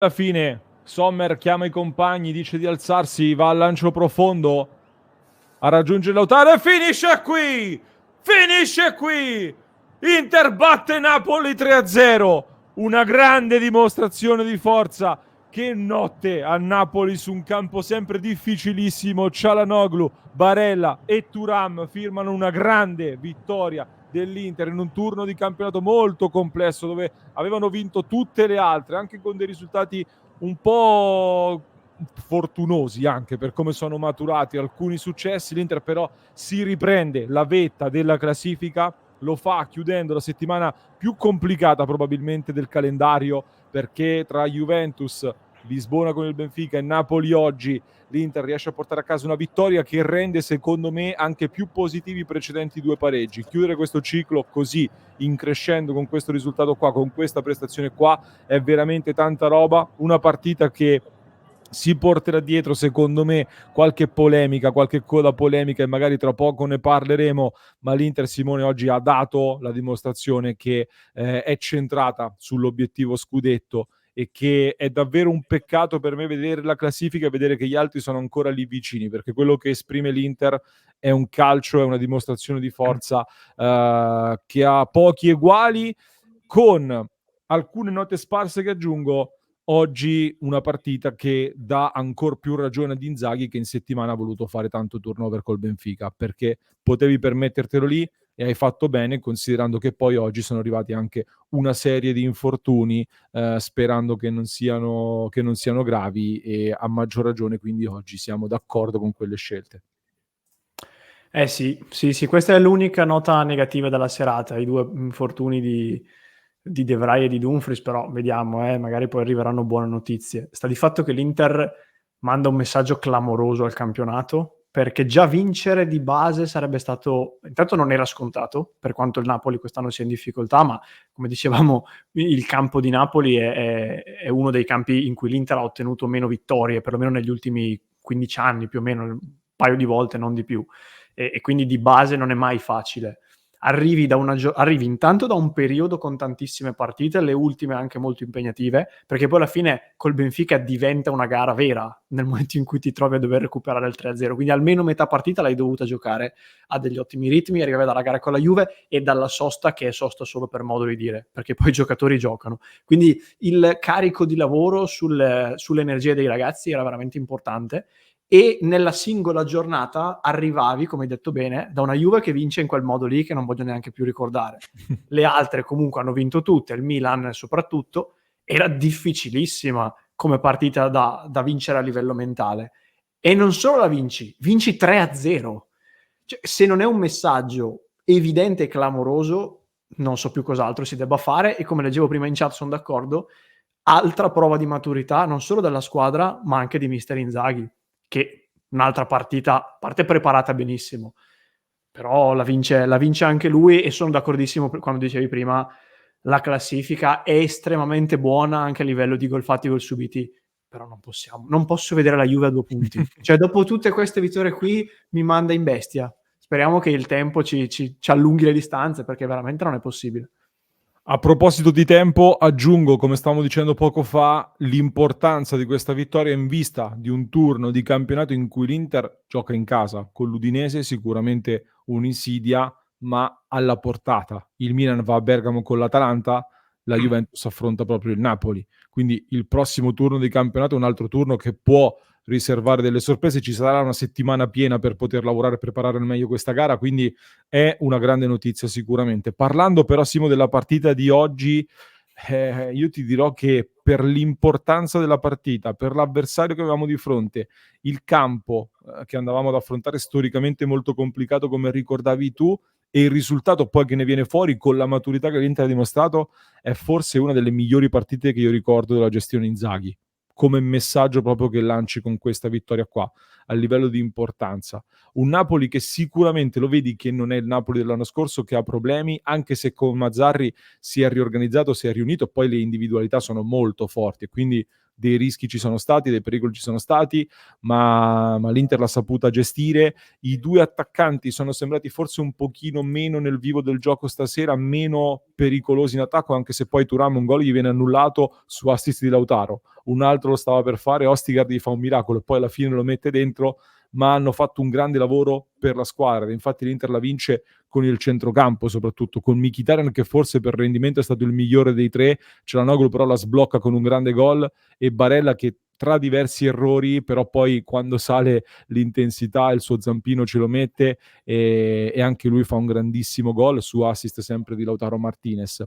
Alla fine Sommer chiama i compagni, dice di alzarsi, va al lancio profondo a raggiungere Lautaro e finisce qui! Finisce qui! Inter batte Napoli 3-0. Una grande dimostrazione di forza. Che notte a Napoli su un campo sempre difficilissimo. Çalhanoğlu, Barella e Thuram firmano una grande vittoria dell'Inter in un turno di campionato molto complesso dove avevano vinto tutte le altre, anche con dei risultati un po' fortunosi anche per come sono maturati alcuni successi. L'Inter però si riprende la vetta della classifica, lo fa chiudendo la settimana più complicata probabilmente del calendario, perché tra Juventus, Lisbona con il Benfica e Napoli oggi l'Inter riesce a portare a casa una vittoria che rende secondo me anche più positivi i precedenti due pareggi. Chiudere questo ciclo così in crescendo con questo risultato qua, con questa prestazione qua, è veramente tanta roba. Una partita che si porterà dietro secondo me qualche polemica, qualche coda polemica, e magari tra poco ne parleremo, ma l'Inter, Simone, oggi ha dato la dimostrazione che è centrata sull'obiettivo scudetto, e che è davvero un peccato per me vedere la classifica e vedere che gli altri sono ancora lì vicini, perché quello che esprime l'Inter è un calcio, è una dimostrazione di forza che ha pochi eguali, con alcune note sparse che aggiungo. Oggi una partita che dà ancor più ragione ad Inzaghi, che in settimana ha voluto fare tanto turnover col Benfica, perché potevi permettertelo lì e hai fatto bene, considerando che poi oggi sono arrivati anche una serie di infortuni, sperando che non siano gravi, e a maggior ragione quindi oggi siamo d'accordo con quelle scelte. Sì, questa è l'unica nota negativa della serata, i due infortuni di De Vrij e di Dumfries, però vediamo, magari poi arriveranno buone notizie. Sta di fatto che l'Inter manda un messaggio clamoroso al campionato, perché già vincere di base sarebbe stato, intanto non era scontato, per quanto il Napoli quest'anno sia in difficoltà, ma come dicevamo il campo di Napoli è uno dei campi in cui l'Inter ha ottenuto meno vittorie, perlomeno negli ultimi 15 anni più o meno, un paio di volte, non di più. E quindi di base non è mai facile. Arrivi intanto da un periodo con tantissime partite, le ultime anche molto impegnative, perché poi alla fine col Benfica diventa una gara vera nel momento in cui ti trovi a dover recuperare il 3-0, quindi almeno metà partita l'hai dovuta giocare a degli ottimi ritmi, arrivavi dalla gara con la Juve e dalla sosta, che è sosta solo per modo di dire, perché poi i giocatori giocano. Quindi il carico di lavoro sulle energie dei ragazzi era veramente importante, e nella singola giornata arrivavi, come hai detto bene, da una Juve che vince in quel modo lì, che non voglio neanche più ricordare. Le altre comunque hanno vinto tutte, il Milan soprattutto. Era difficilissima come partita da vincere a livello mentale. E non solo la vinci 3-0. Cioè, se non è un messaggio evidente e clamoroso, non so più cos'altro si debba fare, e come leggevo prima in chat sono d'accordo, altra prova di maturità non solo della squadra, ma anche di mister Inzaghi, che un'altra partita, a parte preparata benissimo, però la vince anche lui, e sono d'accordissimo quando dicevi prima, la classifica è estremamente buona anche a livello di gol fatti, gol subiti, però non posso vedere la Juve a 2 punti. Cioè, dopo tutte queste vittorie qui mi manda in bestia. Speriamo che il tempo ci allunghi le distanze, perché veramente non è possibile. A proposito di tempo, aggiungo, come stavamo dicendo poco fa, l'importanza di questa vittoria in vista di un turno di campionato in cui l'Inter gioca in casa con l'Udinese, sicuramente un'insidia, ma alla portata. Il Milan va a Bergamo con l'Atalanta, la Juventus affronta proprio il Napoli. Quindi il prossimo turno di campionato è un altro turno che può riservare delle sorprese. Ci sarà una settimana piena per poter lavorare e preparare al meglio questa gara, quindi è una grande notizia sicuramente. Parlando però, Simo, della partita di oggi, io ti dirò che per l'importanza della partita, per l'avversario che avevamo di fronte, il campo che andavamo ad affrontare storicamente molto complicato, come ricordavi tu, e il risultato poi che ne viene fuori con la maturità che l'Inter ha dimostrato, è forse una delle migliori partite che io ricordo della gestione Inzaghi, come messaggio proprio che lanci con questa vittoria qua, a livello di importanza. Un Napoli che sicuramente lo vedi che non è il Napoli dell'anno scorso, che ha problemi, anche se con Mazzarri si è riorganizzato, si è riunito, poi le individualità sono molto forti, quindi dei rischi ci sono stati, dei pericoli ci sono stati, ma l'Inter l'ha saputa gestire. I due attaccanti sono sembrati forse un pochino meno nel vivo del gioco stasera, meno pericolosi in attacco, anche se poi Thuram un gol gli viene annullato su assist di Lautaro, un altro lo stava per fare, Ostergaard gli fa un miracolo e poi alla fine lo mette dentro, ma hanno fatto un grande lavoro per la squadra. Infatti l'Inter la vince con il centrocampo, soprattutto con Mkhitaryan, che forse per rendimento è stato il migliore dei tre. Çalhanoğlu però la sblocca con un grande gol, e Barella che tra diversi errori però poi quando sale l'intensità il suo zampino ce lo mette, e anche lui fa un grandissimo gol su assist sempre di Lautaro Martinez.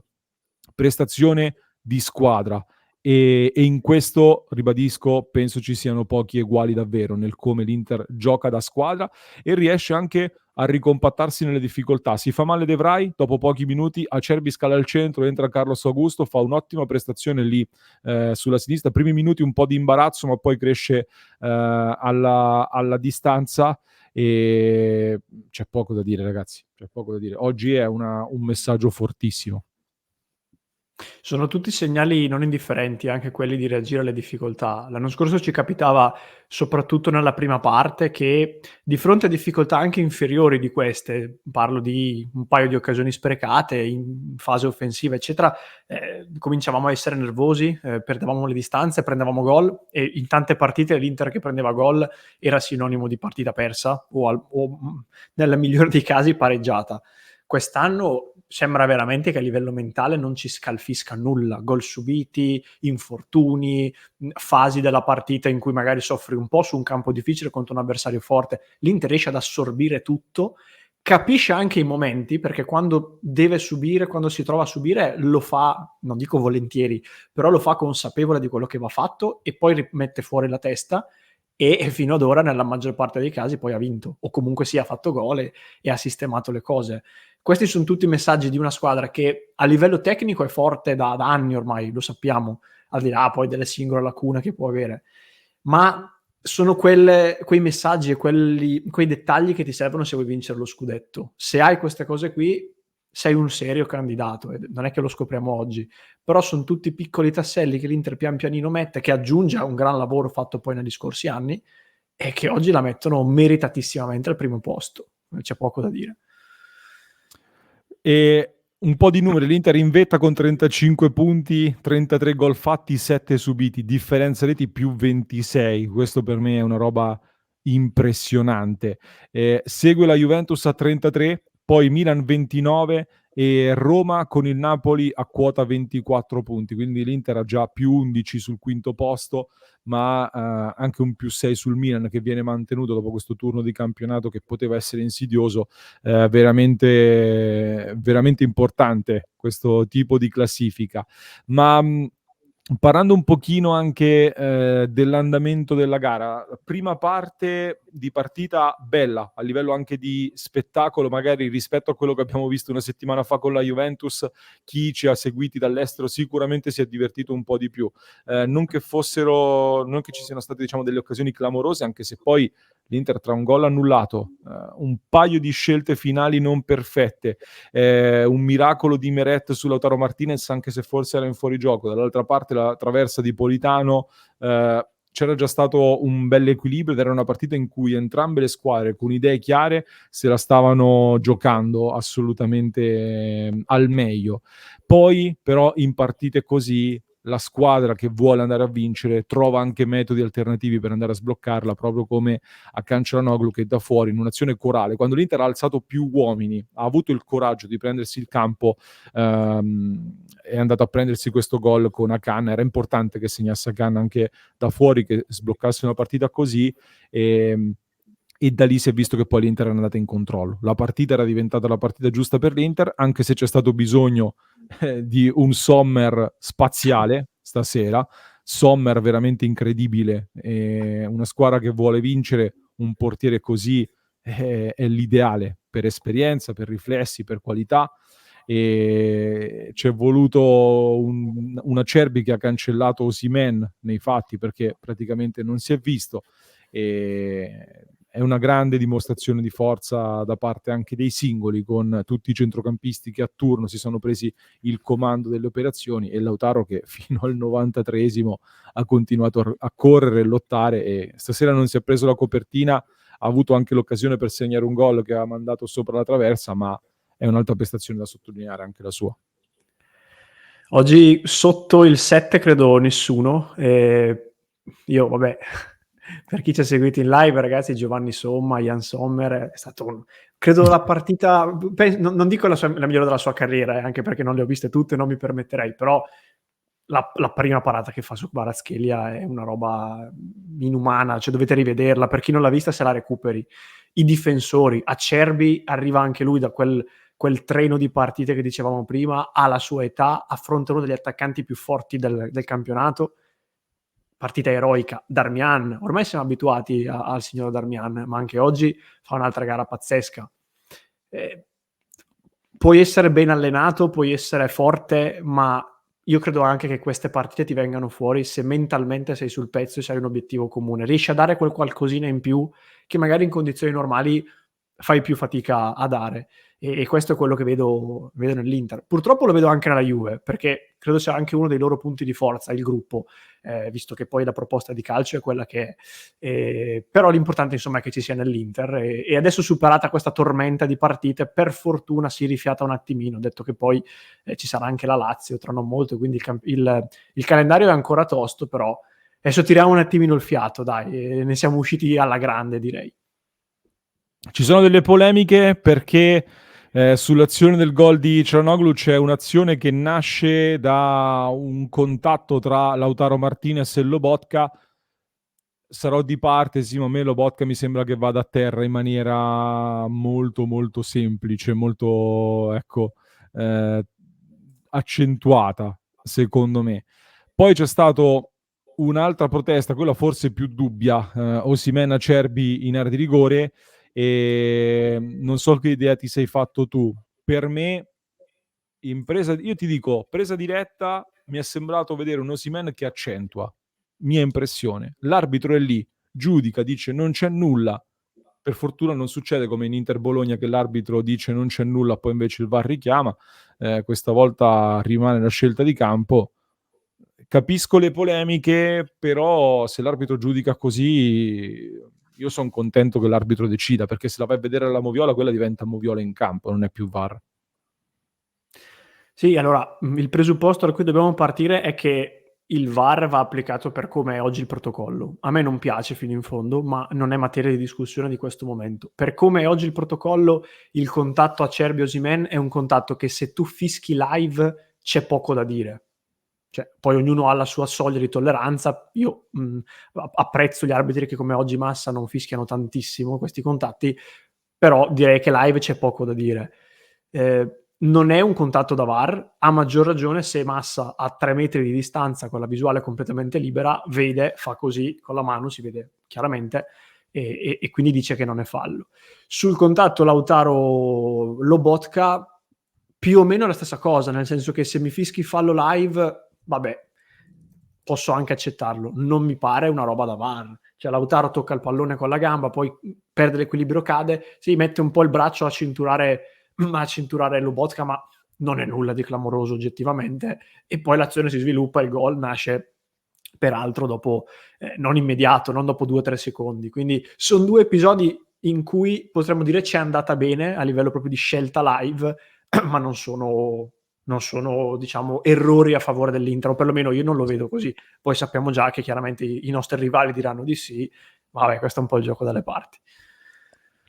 Prestazione di squadra, e in questo, ribadisco, penso ci siano pochi eguali davvero nel come l'Inter gioca da squadra e riesce anche a ricompattarsi nelle difficoltà. Si fa male De Vrij, dopo pochi minuti Acerbi scala al centro, entra Carlos Augusto, fa un'ottima prestazione lì sulla sinistra, primi minuti un po' di imbarazzo, ma poi cresce alla distanza, e c'è poco da dire, ragazzi, c'è poco da dire. Oggi è un messaggio fortissimo. Sono tutti segnali non indifferenti, anche quelli di reagire alle difficoltà. L'anno scorso ci capitava, soprattutto nella prima parte, che di fronte a difficoltà anche inferiori di queste, parlo di un paio di occasioni sprecate in fase offensiva, eccetera, cominciavamo a essere nervosi, perdevamo le distanze, prendevamo gol, e in tante partite l'Inter che prendeva gol era sinonimo di partita persa o nel migliore dei casi pareggiata. Quest'anno sembra veramente che a livello mentale non ci scalfisca nulla, gol subiti, infortuni, fasi della partita in cui magari soffri un po' su un campo difficile contro un avversario forte. L'Inter riesce ad assorbire tutto, capisce anche i momenti, perché quando deve subire, quando si trova a subire, lo fa, non dico volentieri, però lo fa consapevole di quello che va fatto e poi rimette fuori la testa, e fino ad ora nella maggior parte dei casi poi ha vinto, o comunque sì, ha fatto gol e ha sistemato le cose. Questi sono tutti messaggi di una squadra che a livello tecnico è forte da anni ormai, lo sappiamo, al di là poi delle singole lacune che può avere, ma sono quei messaggi e quei dettagli che ti servono se vuoi vincere lo scudetto. Se hai queste cose qui sei un serio candidato, e non è che lo scopriamo oggi, però sono tutti piccoli tasselli che l'Inter pian pianino mette, che aggiunge a un gran lavoro fatto poi negli scorsi anni, e che oggi la mettono meritatissimamente al primo posto. C'è poco da dire. E un po' di numeri: l'Inter in vetta con 35 punti, 33 gol fatti, 7 subiti, differenza reti più 26. Questo per me è una roba impressionante. Segue la Juventus a 33, poi Milan 29 e Roma con il Napoli a quota 24 punti, quindi l'Inter ha già più 11 sul quinto posto, ma anche un più 6 sul Milan, che viene mantenuto dopo questo turno di campionato che poteva essere insidioso. Veramente, veramente importante questo tipo di classifica. Ma parlando un pochino anche dell'andamento della gara, prima parte di partita bella, a livello anche di spettacolo, magari rispetto a quello che abbiamo visto una settimana fa con la Juventus. Chi ci ha seguiti dall'estero sicuramente si è divertito un po' di più. Non che ci siano state, diciamo, delle occasioni clamorose, anche se poi l'Inter, tra un gol annullato, un paio di scelte finali non perfette, un miracolo di Meret su Lautaro Martinez, anche se forse era in fuorigioco, dall'altra parte la traversa di Politano, c'era già stato un bel equilibrio ed era una partita in cui entrambe le squadre, con idee chiare, se la stavano giocando assolutamente al meglio. Poi però in partite così la squadra che vuole andare a vincere trova anche metodi alternativi per andare a sbloccarla, proprio come a Çalhanoğlu, che da fuori in un'azione corale, quando l'Inter ha alzato più uomini, ha avuto il coraggio di prendersi il campo, è andato a prendersi questo gol con Akan. Era importante che segnasse Akan anche da fuori, che sbloccasse una partita così, e da lì si è visto che poi l'Inter è andata in controllo. La partita era diventata la partita giusta per l'Inter, anche se c'è stato bisogno di un Sommer spaziale stasera. Sommer veramente incredibile, una squadra che vuole vincere, un portiere così è l'ideale per esperienza, per riflessi, per qualità. E c'è voluto un Acerbi che ha cancellato Osimhen nei fatti, perché praticamente non si è visto. è una grande dimostrazione di forza da parte anche dei singoli, con tutti i centrocampisti che a turno si sono presi il comando delle operazioni, e Lautaro che fino al 93esimo ha continuato a correre e lottare, e stasera non si è preso la copertina, ha avuto anche l'occasione per segnare un gol che ha mandato sopra la traversa, ma è un'altra prestazione da sottolineare anche la sua. Oggi sotto il 7 credo nessuno. Io, vabbè, per chi ci ha seguito in live, ragazzi, Giovanni Somma, Jan Sommer, è stato credo la partita, non dico la migliore della sua carriera, anche perché non le ho viste tutte, non mi permetterei, però la prima parata che fa su Kvaratskhelia è una roba inumana, cioè dovete rivederla, per chi non l'ha vista se la recuperi. I difensori, Acerbi arriva anche lui da quel treno di partite che dicevamo prima, alla sua età, affronta uno degli attaccanti più forti del campionato, partita eroica. Darmian, ormai siamo abituati al signor Darmian, ma anche oggi fa un'altra gara pazzesca. Puoi essere ben allenato, puoi essere forte, ma io credo anche che queste partite ti vengano fuori se mentalmente sei sul pezzo e sei un obiettivo comune. Riesci a dare quel qualcosina in più che magari in condizioni normali fai più fatica a dare, e questo è quello che vedo nell'Inter. Purtroppo lo vedo anche nella Juve, perché credo sia anche uno dei loro punti di forza, il gruppo, visto che poi la proposta di calcio è quella che è. Però l'importante insomma è che ci sia nell'Inter, e adesso superata questa tormenta di partite, per fortuna si rifiata un attimino, detto che poi ci sarà anche la Lazio tra non molto, quindi il calendario è ancora tosto, però adesso tiriamo un attimino il fiato, dai, ne siamo usciti alla grande, direi. Ci sono delle polemiche perché sull'azione del gol di Çalhanoğlu c'è un'azione che nasce da un contatto tra Lautaro Martinez e Lobotka. Sarò di parte, sì, ma a me Lobotka mi sembra che vada a terra in maniera molto molto semplice, molto, ecco, accentuata, secondo me. Poi c'è stato un'altra protesta, quella forse più dubbia, Osimhen Acerbi in area di rigore, e non so che idea ti sei fatto tu. Per me, io ti dico, presa diretta, mi è sembrato vedere un Osimhen che accentua, mia impressione. L'arbitro è lì, giudica, dice non c'è nulla. Per fortuna non succede come in Inter Bologna che l'arbitro dice non c'è nulla, poi invece il VAR richiama. Questa volta rimane la scelta di campo. Capisco le polemiche, però se l'arbitro giudica così, io sono contento che l'arbitro decida, perché se la vai a vedere alla moviola, quella diventa moviola in campo, non è più VAR. Sì, allora, il presupposto da cui dobbiamo partire è che il VAR va applicato per come è oggi il protocollo. A me non piace fino in fondo, ma non è materia di discussione di questo momento. Per come è oggi il protocollo, il contatto Acerbi-Osimhen è un contatto che se tu fischi live c'è poco da dire. Cioè, poi ognuno ha la sua soglia di tolleranza. Io apprezzo gli arbitri che come oggi Massa non fischiano tantissimo questi contatti, però direi che live c'è poco da dire. Non è un contatto da VAR, a maggior ragione se Massa a 3 metri di distanza con la visuale completamente libera vede, fa così con la mano, si vede chiaramente, e quindi dice che non è fallo. Sul contatto Lautaro-Lobotka più o meno la stessa cosa, nel senso che se mi fischi fallo live, vabbè, posso anche accettarlo, non mi pare una roba da VAR. Cioè Lautaro tocca il pallone con la gamba, poi perde l'equilibrio, cade, si mette un po' il braccio a cinturare Lobotka, ma non è nulla di clamoroso oggettivamente, e poi l'azione si sviluppa, il gol nasce peraltro dopo, non immediato, non dopo 2 o 3 secondi, quindi sono 2 episodi in cui potremmo dire c'è andata bene a livello proprio di scelta live, ma non sono diciamo errori a favore dell'Inter, o perlomeno io non lo vedo così. Poi sappiamo già che chiaramente i nostri rivali diranno di sì, ma vabbè, questo è un po' il gioco dalle parti.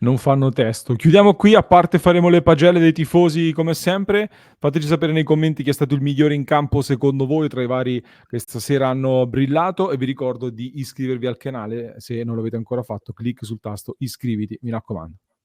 Non fanno testo. Chiudiamo qui, a parte faremo le pagelle dei tifosi come sempre. Fateci sapere nei commenti chi è stato il migliore in campo secondo voi tra i vari che stasera hanno brillato, e vi ricordo di iscrivervi al canale se non l'avete ancora fatto. Clic sul tasto iscriviti, mi raccomando.